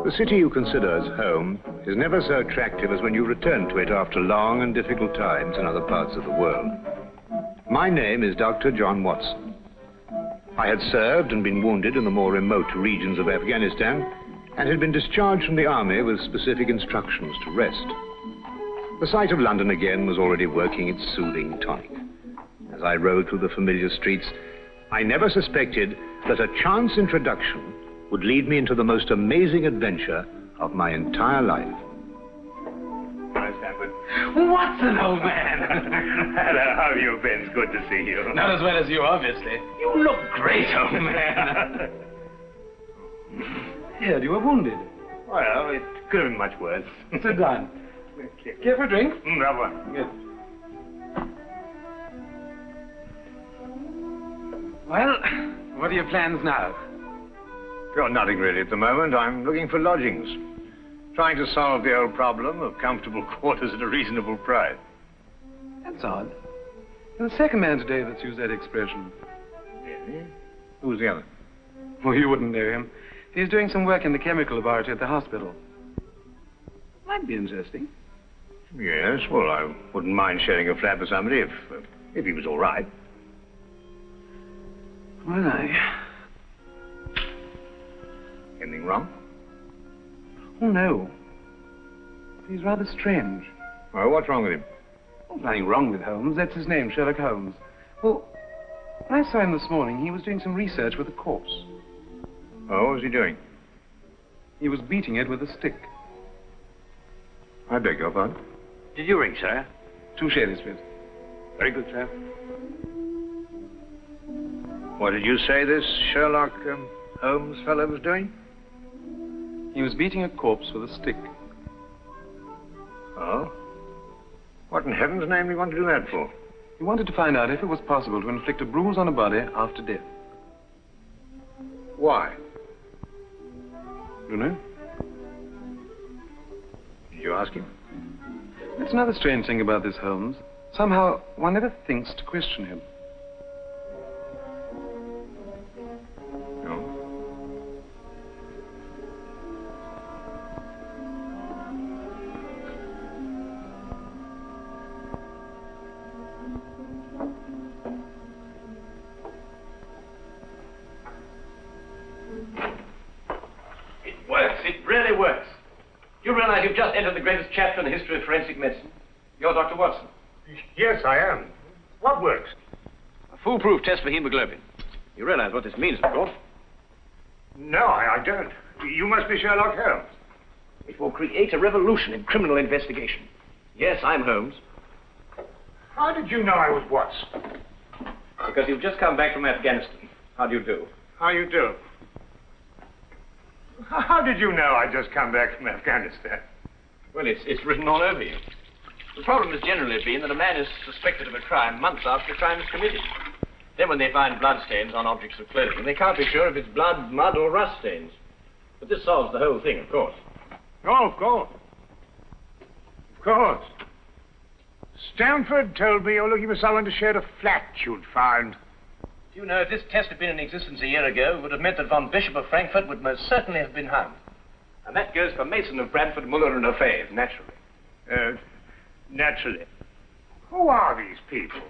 The city you consider as home is never so attractive as when you return to it after long and difficult times in other parts of the world. My name is Dr. John Watson. I had served and been wounded in the more remote regions of Afghanistan and had been discharged from the army with specific instructions to rest. The sight of London again was already working its soothing tonic. As I rode through the familiar streets, I never suspected that a chance introduction would lead me into the most amazing adventure of my entire life. Hi, Stanford. Watson, old man! Hello, how have you been? It's good to see you. Not as well as you, obviously. You look great, old man. Heard you were wounded. Well, it could have been much worse. Sit down. Care for a drink? Have one. Good. Well, what are your plans now? Got nothing really at the moment. I'm looking for lodgings. Trying to solve the old problem of comfortable quarters at a reasonable price. That's odd. You're the second man today that's used that expression. Really? Who's the other? Well, you wouldn't know him. He's doing some work in the chemical laboratory at the hospital. Might be interesting. Yes, well, I wouldn't mind sharing a flat with somebody if he was all right. Well, Anything wrong? Oh, no. He's rather strange. Well, what's wrong with him? Oh, nothing wrong with Holmes. That's his name, Sherlock Holmes. Well, when I saw him this morning, he was doing some research with a corpse. Oh, what was he doing? He was beating it with a stick. I beg your pardon? Did you ring, sir? 2 shillings, please. Very good, sir. What did you say this Sherlock Holmes fellow was doing? He was beating a corpse with a stick. Oh? What in heaven's name do you want to do that for? He wanted to find out if it was possible to inflict a bruise on a body after death. Why? You know? Did you ask him? That's another strange thing about this Holmes. Somehow, one never thinks to question him. No. It works. It really works. You realize you've just entered the greatest chapter in the history of forensic medicine? You're Dr. Watson. Yes, I am. What works? A foolproof test for hemoglobin. You realize what this means, of course. No, I don't. You must be Sherlock Holmes. It will create a revolution in criminal investigation. Yes, I'm Holmes. How did you know I was Watson? Because you've just come back from Afghanistan. How do you do? How you do? How did you know I'd just come back from Afghanistan? Well, it's written all over you. The problem has generally been that a man is suspected of a crime months after the crime is committed. Then when they find bloodstains on objects of clothing, they can't be sure if it's blood, mud, or rust stains. But this solves the whole thing, of course. Oh, of course. Of course. Stanford told me you're looking for someone to share a flat you'd found. Do you know, if this test had been in existence a year ago, it would have meant that von Bishop of Frankfurt would most certainly have been hung. And that goes for Mason of Bradford, Muller, and O'Fave, naturally. Naturally. Who are these people?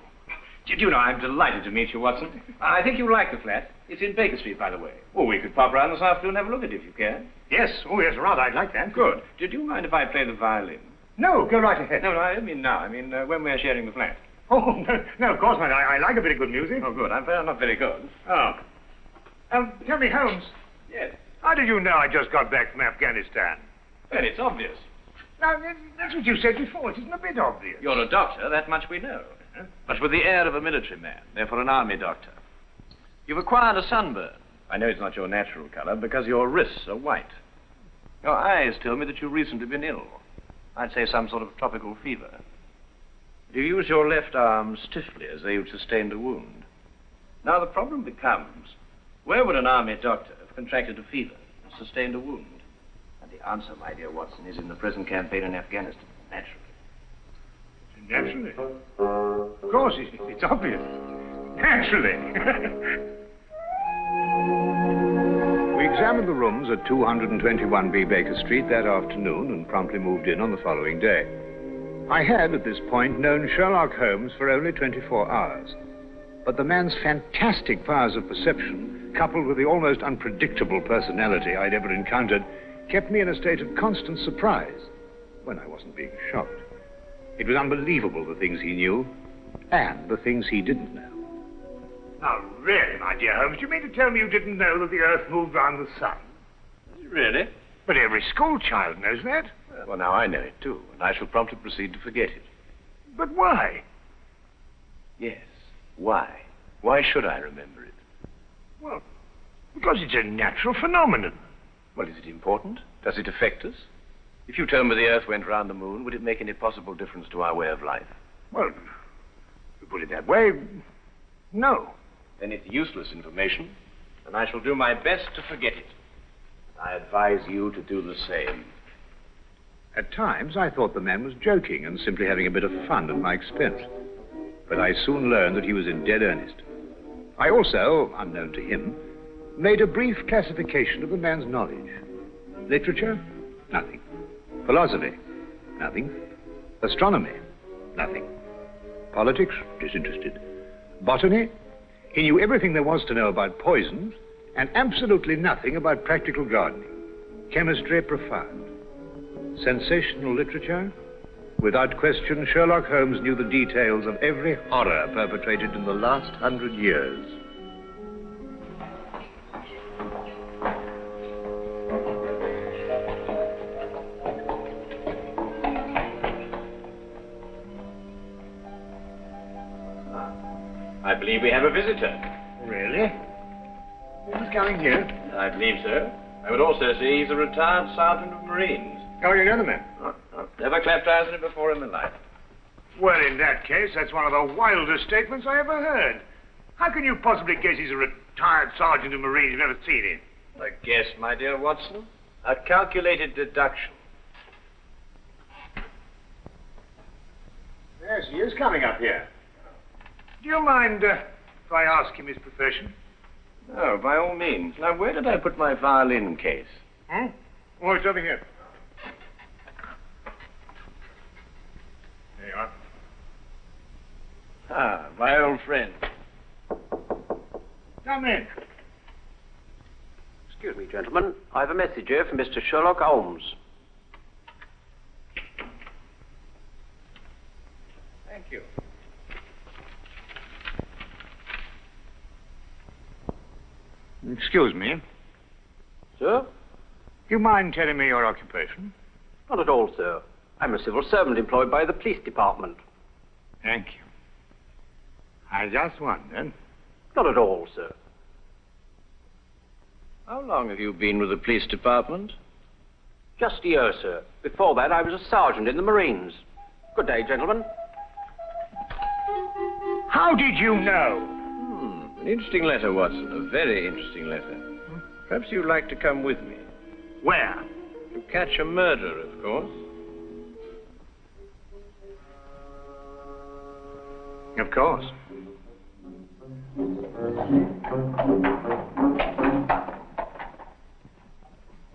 Did you know, I'm delighted to meet you, Watson. I think you'll like the flat. It's in Baker Street, by the way. Oh, we could pop round this afternoon and have a look at it if you can. Yes. Oh, yes, rather. I'd like that. Good. Did you mind if I play the violin? No, go right ahead. No, I don't mean now. I mean when we're sharing the flat. Oh, no, of course not. I like a bit of good music. Oh, good. I'm not very good. Oh. Tell me, Holmes. Yes. How did you know I just got back from Afghanistan? Well, it's obvious. Now, that's what you said before. It isn't a bit obvious. You're a doctor, that much we know. But with the air of a military man, therefore an army doctor. You've acquired a sunburn. I know it's not your natural color because your wrists are white. Your eyes tell me that you've recently been ill. I'd say some sort of tropical fever. You use your left arm stiffly as though you'd sustained a wound. Now the problem becomes, where would an army doctor have contracted a fever and sustained a wound? And the answer, my dear Watson, is in the present campaign in Afghanistan, naturally. Naturally. Of course, it's obvious. Naturally. We examined examined the rooms at 221B Baker Street that afternoon and promptly moved in on the following day. I had, at this point, known Sherlock Holmes for only 24 hours. But the man's fantastic powers of perception, coupled with the almost unpredictable personality I'd ever encountered, kept me in a state of constant surprise when I wasn't being shocked. It was unbelievable, the things he knew and the things he didn't know. Now, really, my dear Holmes, you mean to tell me you didn't know that the Earth moved round the sun? Really? But every school child knows that. Well, now I know it, too, and I shall promptly proceed to forget it. But why? Yes, why? Why should I remember it? Well, because it's a natural phenomenon. Well, is it important? Does it affect us? If you told me the Earth went round the moon, would it make any possible difference to our way of life? Well, to put it that way, no. Then it's useless information, and I shall do my best to forget it. I advise you to do the same. At times, I thought the man was joking and simply having a bit of fun at my expense. But I soon learned that he was in dead earnest. I also, unknown to him, made a brief classification of the man's knowledge. Literature? Nothing. Philosophy? Nothing. Astronomy? Nothing. Politics? Disinterested. Botany? He knew everything there was to know about poisons and absolutely nothing about practical gardening. Chemistry? Profound. Sensational literature? Without question, Sherlock Holmes knew the details of every horror perpetrated in the last 100 years. I believe we have a visitor. Really? Who's coming here? I believe so. I would also say he's a retired sergeant of Marines. Oh, you know the man? Never clapped eyes on him before in my life. Well, in that case, that's one of the wildest statements I ever heard. How can you possibly guess he's a retired sergeant of Marines? You've never seen him. A guess, my dear Watson. A calculated deduction. Yes, he is coming up here. Do you mind if I ask him his profession? Oh, by all means. Now, where did I put my violin case? Hmm? Oh, it's over here. There you are. Ah, my old friend. Come in. Excuse me, gentlemen. I have a message here from Mr. Sherlock Holmes. Thank you. Excuse me. Sir? Do you mind telling me your occupation? Not at all, sir. I'm a civil servant employed by the police department. Thank you. I just wondered. Not at all, sir. How long have you been with the police department? Just a year, sir. Before that, I was a sergeant in the Marines. Good day, gentlemen. How did you know? An interesting letter, Watson. A very interesting letter. Perhaps you'd like to come with me. Where? To catch a murderer, of course. Of course.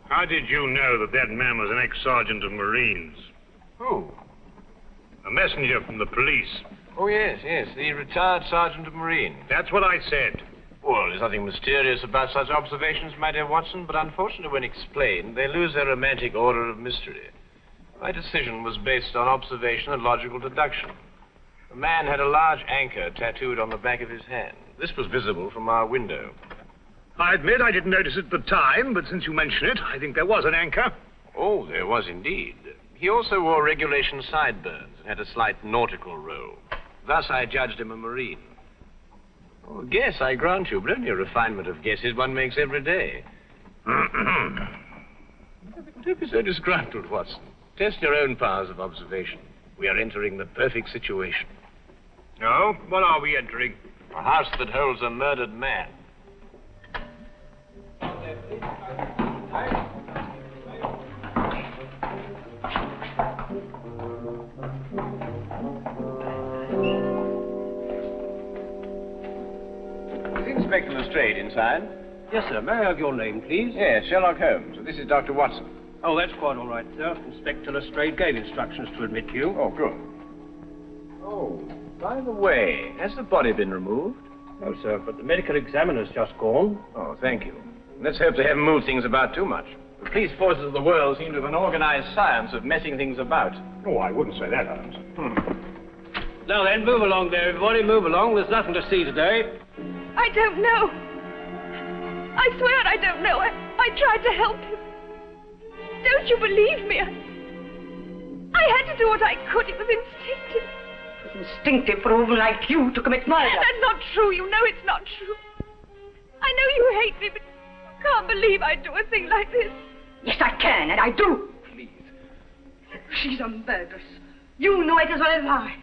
How did you know that that man was an ex-sergeant of Marines? Who? A messenger from the police. Oh, yes, the retired sergeant of Marines. That's what I said. Well, there's nothing mysterious about such observations, my dear Watson, but unfortunately, when explained, they lose their romantic order of mystery. My decision was based on observation and logical deduction. The man had a large anchor tattooed on the back of his hand. This was visible from our window. I admit I didn't notice it at the time, but since you mention it, I think there was an anchor. Oh, there was indeed. He also wore regulation sideburns and had a slight nautical roll. Thus, I judged him a Marine. Oh, guess, I grant you, but only a refinement of guesses one makes every day. Don't be so disgruntled, Watson. Test your own powers of observation. We are entering the perfect situation. No? What are we entering? A house that holds a murdered man. Is Inspector Lestrade inside? Yes, sir. May I have your name, please? Yes, Sherlock Holmes. This is Dr. Watson. Oh, that's quite all right, sir. Inspector Lestrade gave instructions to admit you. Oh, good. Oh, by the way, has the body been removed? No, sir, but the medical examiner's just gone. Oh, thank you. Let's hope they haven't moved things about too much. The police forces of the world seem to have an organized science of messing things about. Oh, I wouldn't say that, Holmes. Now then, move along there, everybody. Move along. There's nothing to see today. I don't know. I swear I don't know. I tried to help you. Don't you believe me? I had to do what I could. It was instinctive. It was instinctive for a woman like you to commit murder. That's not true. You know it's not true. I know you hate me, but you can't believe I'd do a thing like this. Yes, I can, and I do. Please. She's a murderess. You know it as well as I.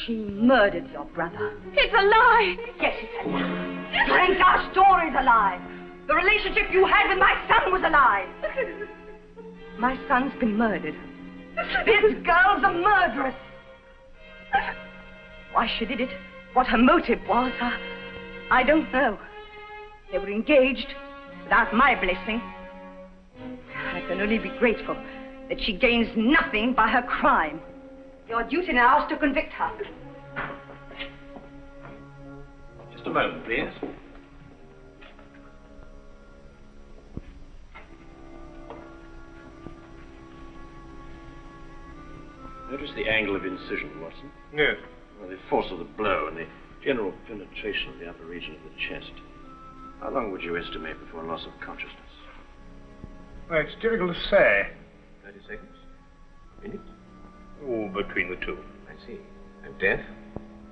She murdered your brother. It's a lie. Yes, it's a lie. Frank, our story's a lie. The relationship you had with my son was a lie. My son's been murdered. This girl's a murderess. Why she did it, what her motive was, I don't know. They were engaged without my blessing. I can only be grateful that she gains nothing by her crime. Your duty now is to convict her. Just a moment, please. Notice the angle of incision, Watson. Yes. Well, the force of the blow and the general penetration of the upper region of the chest. How long would you estimate before loss of consciousness? Well, it's difficult to say. 30 seconds? A minute? Oh, between the two. I see. And death?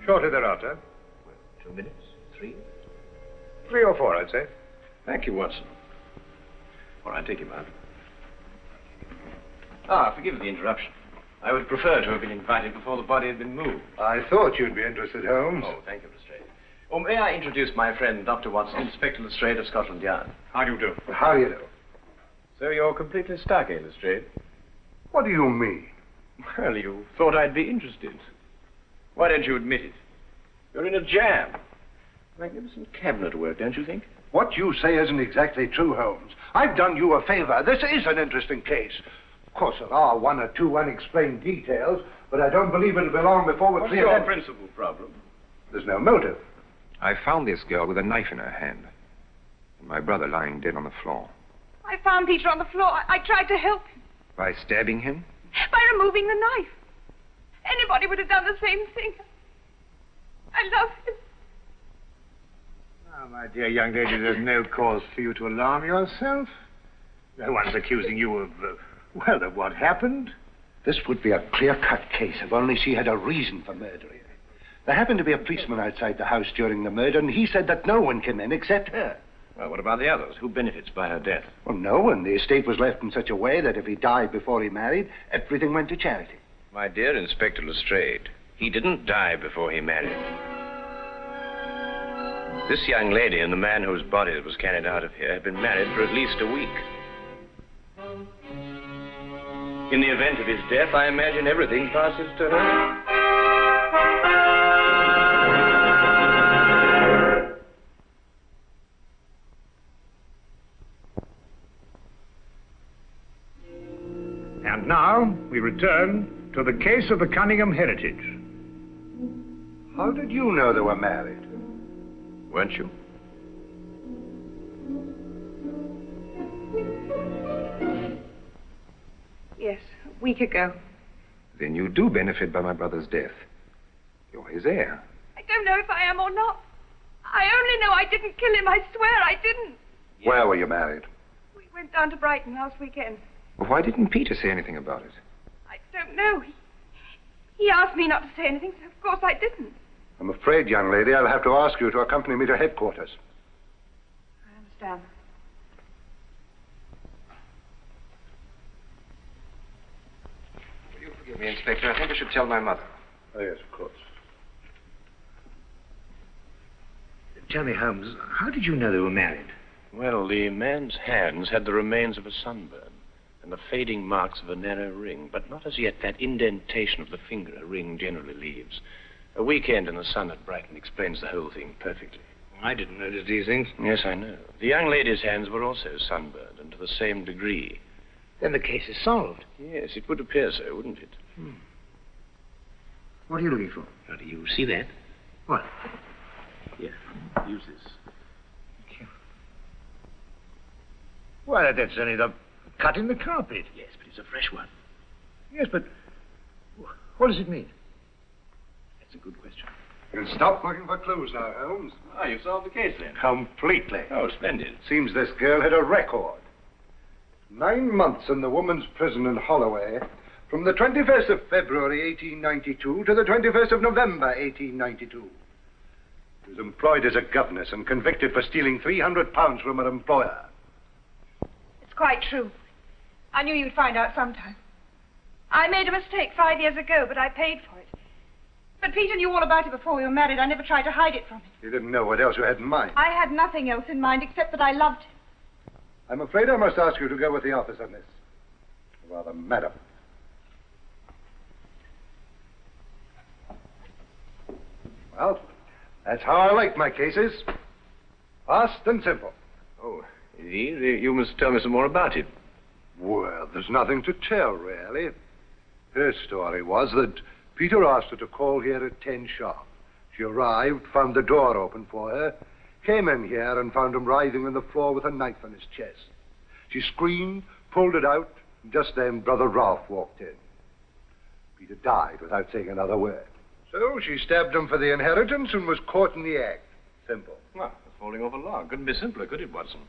Shortly thereafter. Well, 2 minutes? 3? 3 or 4, I'd say. Thank you, Watson. All right, take him out. Ah, forgive the interruption. I would prefer to have been invited before the body had been moved. I thought you'd be interested, Holmes. Oh, thank you, Lestrade. Oh, may I introduce my friend, Dr. Watson, Inspector Lestrade of Scotland Yard? How do you do? How do you do? So you're completely stuck, eh, Lestrade? What do you mean? Well, you thought I'd be interested. Why don't you admit it? You're in a jam. Magnificent cabinet work, don't you think? What you say isn't exactly true, Holmes. I've done you a favor. This is an interesting case. Of course, there are 1 or 2 unexplained details, but I don't believe it'll be long before we're What's clear. your principal problem? There's no motive. I found this girl with a knife in her hand, and my brother lying dead on the floor. I found Peter on the floor. I tried to help him By stabbing him? by removing the knife. Anybody would have done the same thing. I love him. Oh, my dear young lady, there's no cause for you to alarm yourself. No one's accusing you of, of what happened. This would be a clear-cut case if only she had a reason for murdering her. There happened to be a policeman outside the house during the murder, and he said that no one came in except her. Well, what about the others? Who benefits by her death? Well, no one. The estate was left in such a way that if he died before he married, everything went to charity. My dear Inspector Lestrade, he didn't die before he married. This young lady and the man whose body was carried out of here had been married for at least a week. In the event of his death, I imagine everything passes to her. And now we return to the case of the Cunningham Heritage. How did you know they were married? Weren't you? Yes, a week ago. Then you do benefit by my brother's death. You're his heir. I don't know if I am or not. I only know I didn't kill him. I swear I didn't. Where were you married? We went down to Brighton last weekend. Well, why didn't Peter say anything about it? I don't know. He asked me not to say anything, so of course I didn't. I'm afraid, young lady, I'll have to ask you to accompany me to headquarters. I understand. Will you forgive me, Inspector? I think I should tell my mother. Oh, yes, of course. Tell me, Holmes, how did you know they were married? Well, the man's hands had the remains of a sunburn and the fading marks of a narrow ring, but not as yet that indentation of the finger a ring generally leaves. A weekend in the sun at Brighton explains the whole thing perfectly. I didn't notice these things. Yes, I know. The young lady's hands were also sunburned, and to the same degree. Then the case is solved. Yes, it would appear so, wouldn't it? What are you looking for? How do you see that? What? Here, use this. Thank you. Why, that's only the cut in the carpet. Yes, but it's a fresh one. Yes, but what does it mean? That's a good question. You'll stop looking for clues now, Holmes. Ah, you've solved the case, then. Completely. Oh, splendid. Seems this girl had a record. 9 months in the woman's prison in Holloway, from the 21st of February, 1892, to the 21st of November, 1892. She was employed as a governess and convicted for stealing £300 from her employer. It's quite true. I knew you'd find out sometime. I made a mistake 5 years ago, but I paid for it. But Peter knew all about it before we were married. I never tried to hide it from him. You didn't know what else you had in mind. I had nothing else in mind except that I loved him. I'm afraid I must ask you to go with the officer, miss. Or rather, madam. Well, that's how I like my cases. Fast and simple. Oh, indeed? You must tell me some more about it. Well, there's nothing to tell, really. Her story was that Peter asked her to call here at 10 sharp. She arrived, found the door open for her, came in here and found him writhing on the floor with a knife in his chest. She screamed, pulled it out, and just then Brother Ralph walked in. Peter died without saying another word. So she stabbed him for the inheritance and was caught in the act. Simple. Well, it's falling off a log. Couldn't be simpler, could it, Watson?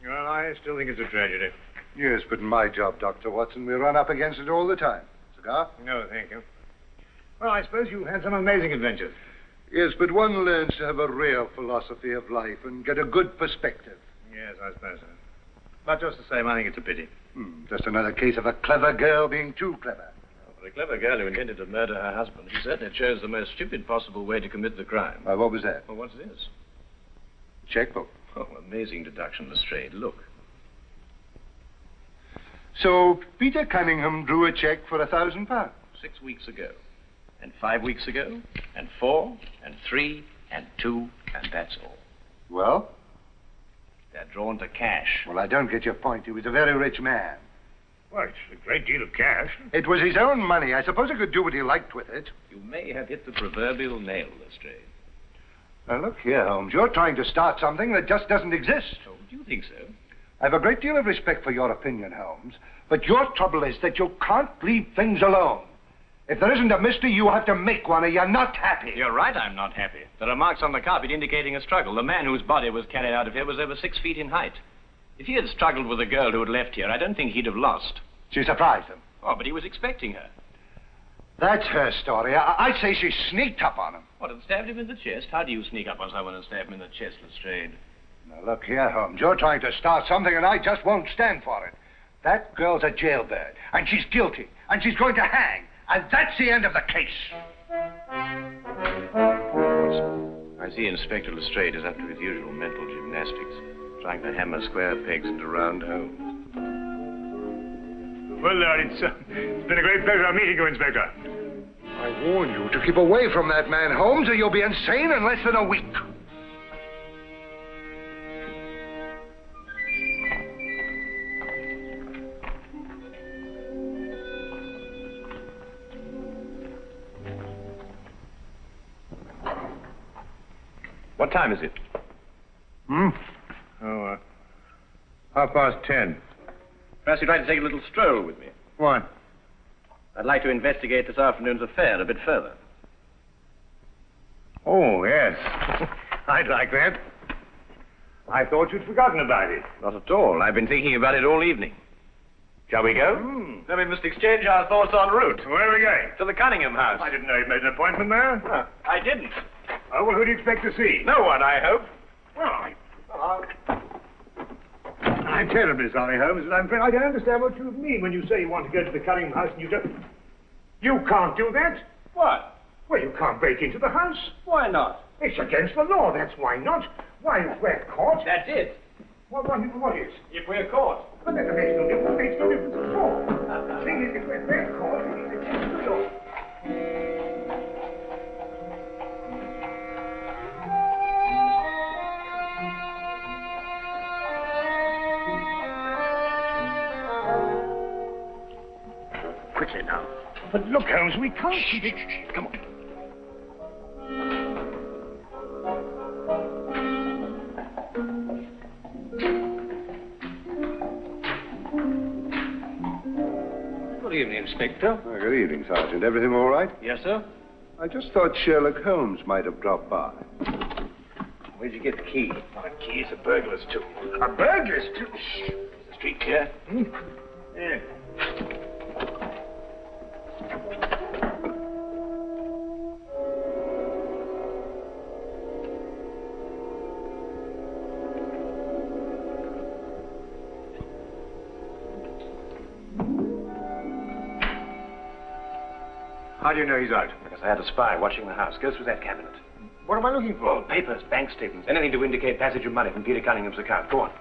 Well, I still think it's a tragedy. Yes, but in my job, Dr. Watson, we run up against it all the time. Cigar? No, thank you. Well, I suppose you've had some amazing adventures. Yes, but one learns to have a real philosophy of life and get a good perspective. Yes, I suppose so. But just the same, I think it's a pity. Just another case of a clever girl being too clever. Well, for a clever girl who intended to murder her husband, she certainly chose the most stupid possible way to commit the crime. What was that? Well, what's this? Checkbook. Oh, amazing deduction, Lestrade. Look. So Peter Cunningham drew a check for £1,000. 6 weeks ago. And 5 weeks ago. And 4. And 3. And 2. And that's all. Well? They're drawn to cash. Well, I don't get your point. He was a very rich man. Well, it's a great deal of cash. It was his own money. I suppose he could do what he liked with it. You may have hit the proverbial nail, Lestrade. Now, look here, Holmes. You're trying to start something that just doesn't exist. Oh, do you think so? I have a great deal of respect for your opinion, Holmes. But your trouble is that you can't leave things alone. If there isn't a mystery, you have to make one, or you're not happy. You're right, I'm not happy. There are marks on the carpet indicating a struggle. The man whose body was carried out of here was over 6 feet in height. If he had struggled with a girl who had left here, I don't think he'd have lost. She surprised him. Oh, but he was expecting her. That's her story. I'd say she sneaked up on him. What, and stabbed him in the chest? How do you sneak up on someone and stab him in the chest, Lestrade? Now, look here, Holmes. You're trying to start something, and I just won't stand for it. That girl's a jailbird, and she's guilty, and she's going to hang. And that's the end of the case. I see Inspector Lestrade is up to his usual mental gymnastics, trying to hammer square pegs into round holes. Well, it's been a great pleasure meeting you, Inspector. I warn you to keep away from that man, Holmes, or you'll be insane in less than a week. What time is it? Oh, 10:30. Perhaps you'd like to take a little stroll with me. What? I'd like to investigate this afternoon's affair a bit further. Oh, yes. I'd like that. I thought you'd forgotten about it. Not at all. I've been thinking about it all evening. Shall we go? Then we must exchange our thoughts en route. Where are we going? To the Cunningham house. I didn't know you'd made an appointment there. I didn't. Oh, well, who do you expect to see? No one, I hope. Well, I'm terribly sorry, Holmes, but I'm afraid I don't understand what you mean when you say you want to go to the Cunningham house and you don't. You can't do that. What? Well, you can't break into the house. Why not? It's against the law, that's why not. Why, if we're caught. That's it. What is? If we're caught. But that makes no difference. Makes no difference at all. The thing is, if we're caught, it's against the law. But look, Holmes, we can't keep it. Come on. Good evening, Inspector. Oh, good evening, Sergeant. Everything all right? Yes, sir? I just thought Sherlock Holmes might have dropped by. Where'd you get the key? Not a key, it's a burglar's tool. A burglar's tool? Is the street clear? Yeah. How do you know he's out? Because I had a spy watching the house. Go through that cabinet. What am I looking for? Oh, papers, bank statements, anything to indicate passage of money from Peter Cunningham's account. Go on.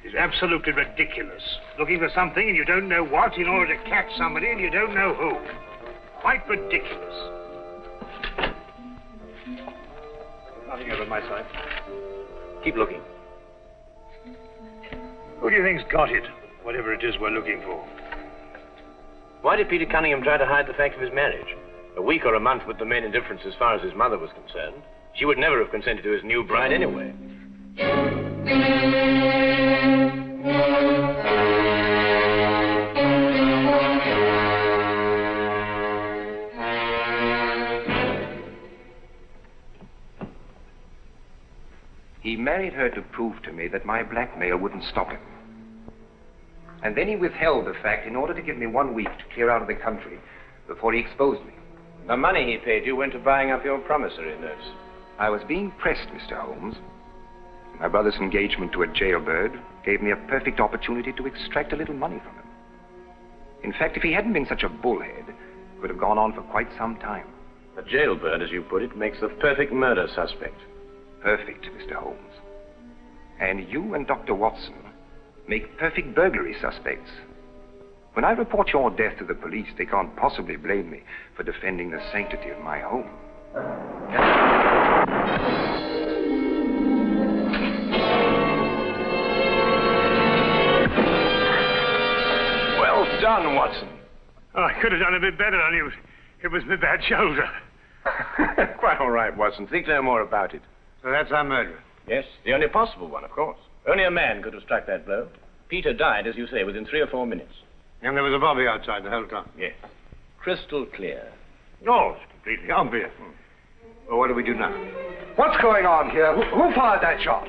It's absolutely ridiculous. Looking for something and you don't know what in order to catch somebody and you don't know who. Quite ridiculous. Nothing over my side. Keep looking. Who do you think's got it? Whatever it is we're looking for. Why did Peter Cunningham try to hide the fact of his marriage? A week or a month would remain indifference as far as his mother was concerned. She would never have consented to his new bride anyway. He married her to prove to me that my blackmail wouldn't stop him. And then he withheld the fact in order to give me 1 week to clear out of the country before he exposed me. The money he paid you went to buying up your promissory notes. I was being pressed, Mr. Holmes. My brother's engagement to a jailbird gave me a perfect opportunity to extract a little money from him. In fact, if he hadn't been such a bullhead, it would have gone on for quite some time. A jailbird, as you put it, makes the perfect murder suspect. Perfect, Mr. Holmes. And you and Dr. Watson make perfect burglary suspects. When I report your death to the police, they can't possibly blame me for defending the sanctity of my home. Well done, Watson. Oh, I could have done a bit better, only it was my bad shoulder. Quite all right, Watson. Think no more about it. So that's our murderer. Yes, the only possible one, of course. Only a man could have struck that blow. Peter died, as you say, within 3 or 4 minutes. And there was a bobby outside the whole time. Yes. Crystal clear. Oh, it's completely obvious. Well, what do we do now? What's going on here? Who fired that shot?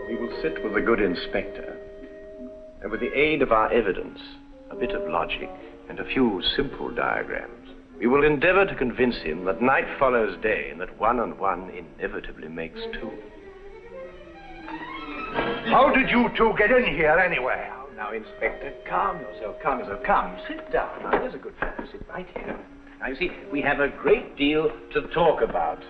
We will sit with the good inspector, and with the aid of our evidence, a bit of logic, and a few simple diagrams, we will endeavor to convince him that night follows day and that 1 and 1 inevitably makes 2. How did you two get in here anyway? Now, Inspector, calm yourself, calm yourself. Come, sit down. Now, there's a good fellow. Sit right here. Now, you see, we have a great deal to talk about.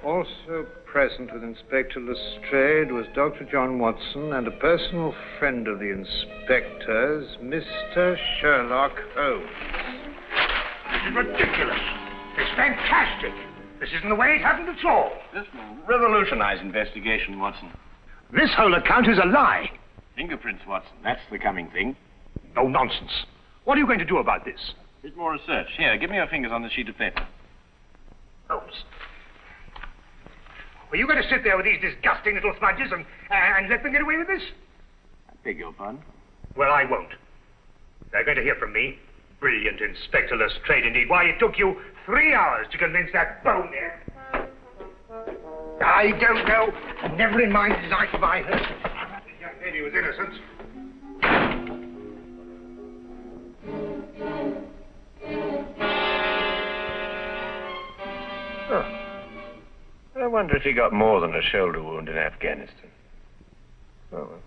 Also present with Inspector Lestrade was Dr. John Watson and a personal friend of the inspector's, Mr. Sherlock Holmes. This is ridiculous. It's fantastic. This isn't the way it happened at all. This will revolutionize investigation, Watson. This whole account is a lie. Fingerprints, Watson. That's the coming thing. No nonsense. What are you going to do about this? A bit more research. Here, give me your fingers on this sheet of paper. Holmes. Were you going to sit there with these disgusting little smudges and let them get away with this? I beg your pardon? Well, I won't. They're going to hear from me. Brilliant Inspector Lestrade, indeed. Why, it took you 3 hours to convince that bonehead. I don't know. Never in my life have I heard. The young lady was innocent. Oh. I wonder if he got more than a shoulder wound in Afghanistan. Oh, well.